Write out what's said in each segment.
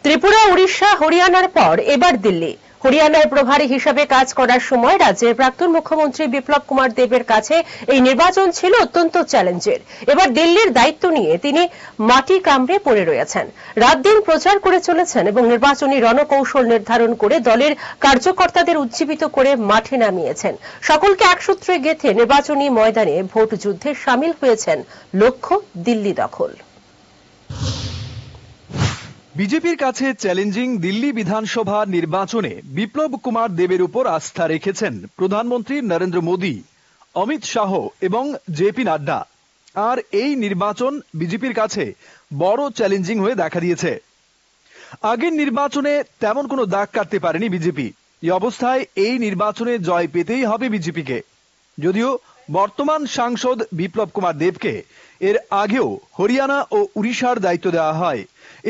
ত্রিপুরা, উড়িষ্যা, হরিয়ানার পর এবার দিল্লি। হরিয়ানার প্রভারী হিসেবে কাজ করার সময় রাজ্যের প্রাক্তন মুখ্যমন্ত্রী বিপ্লব কুমার দেবের কাছে এই নির্বাচন ছিল অত্যন্ত চ্যালেঞ্জের। এবার দিল্লির দায়িত্ব নিয়ে তিনি মাটি কামড়ে পড়ে রয়েছেন। রাত দিন প্রচার করে চলেছেন এবং নির্বাচনী রণকৌশল নির্ধারণ করে দলের কার্যকর্তাদের উজ্জীবিত করে মাঠে নামিয়েছেন। সকলকে এক সূত্রে গেঁথে নির্বাচনী ময়দানে ভোট যুদ্ধে সামিল হয়েছেন। লক্ষ্য দিল্লি দখল। বিজেপির কাছে চ্যালেঞ্জিং দিল্লি বিধানসভা নির্বাচনে বিপ্লব কুমার দেবের উপর আস্থা রেখেছেন প্রধানমন্ত্রী নরেন্দ্র মোদী, অমিত শাহ এবং জেপি নাড্ডা। আর এই নির্বাচন বিজেপির কাছে বড় চ্যালেঞ্জিং হয়ে দেখা দিয়েছে। আগের নির্বাচনে তেমন কোনো দাগ কাটতে পারেনি বিজেপি। এই অবস্থায় এই নির্বাচনে জয় পেতেই হবে বিজেপিকে। যদিও বর্তমান সাংসদ বিপ্লব কুমার দেবকে এর আগেও হরিয়ানা ও উড়িষ্যার দায়িত্ব দেওয়া হয়,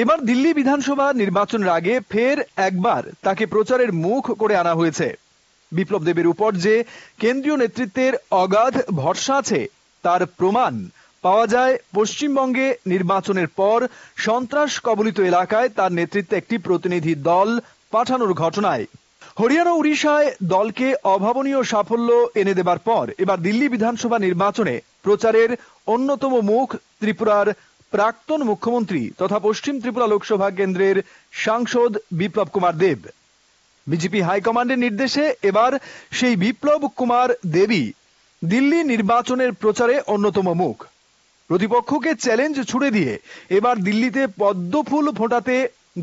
এবার দিল্লি বিধানসভা নির্বাচনের আগে ফের একবার তাকে প্রচারের মুখ করে আনা হয়েছে। বিপ্লব দেবের উপর যে কেন্দ্রীয় নেতৃত্বের অগাধ ভরসা আছে তার প্রমাণ পাওয়া যায় পশ্চিমবঙ্গে নির্বাচনের পর সন্ত্রাস কবলিত এলাকায় তার নেতৃত্বে একটি প্রতিনিধি দল পাঠানোর ঘটনায়। হরিয়ানা, উড়িষ্যায় দলকে অভাবনীয় সাফল্য এনে দেবার পর এবার দিল্লি বিধানসভা নির্বাচনে প্রচারের অন্যতম মুখ ত্রিপুরার প্রাক্তন মুখ্যমন্ত্রী তথা পশ্চিম ত্রিপুরা লোকসভা কেন্দ্রের সাংসদ বিপ্লব কুমার দেব। বিজেপি হাইকমান্ডের নির্দেশে এবার সেই বিপ্লব কুমার দেবই দিল্লি নির্বাচনের প্রচারে অন্যতম মুখ। প্রতিপক্ষকে চ্যালেঞ্জ ছুড়ে দিয়ে এবার দিল্লিতে পদ্মফুল ফোটাতে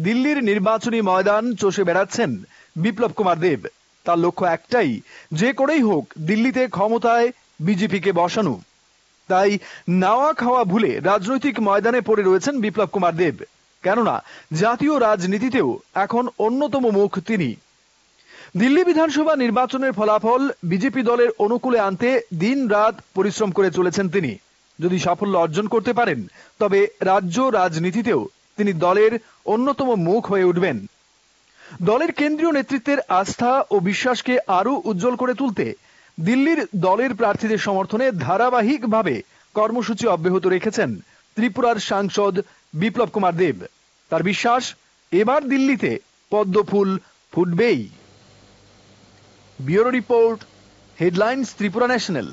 দিল্লির নির্বাচনী ময়দান চষে বেড়াচ্ছেন বিপ্লব কুমার দেব। তার লক্ষ্য একটাই, যে করেই হোক দিল্লিতে ক্ষমতায় বিজেপিকে বসানো। তাই নাওয়া খাওয়া ভুলে রাজনৈতিক ময়দানে পড়ে রয়েছেন বিপ্লব কুমার দেব। কেননা জাতীয় রাজনীতিতেও এখন অন্যতম মুখ তিনি। দিল্লি বিধানসভা নির্বাচনের ফলাফল বিজেপি দলের অনুকূলে আনতে দিন রাত পরিশ্রম করে চলেছেন তিনি। যদি সাফল্য অর্জন করতে পারেন তবে রাজ্য রাজনীতিতেও তিনি দলের অন্যতম মুখ হয়ে উঠবেন। দলের কেন্দ্রীয় নেতৃত্বের আস্থা ও বিশ্বাসকে আরো উজ্জ্বল করে তুলতে দিল্লির দলের প্রার্থীদের সমর্থনে ধারাবাহিকভাবে কর্মসূচি অব্যাহত রেখেছেন ত্রিপুরার সাংসদ বিপ্লব কুমার দেব। তার বিশ্বাস, এবার দিল্লিতে পদ্মফুল ফুটবেই। Bureau report, headlines Tripura national.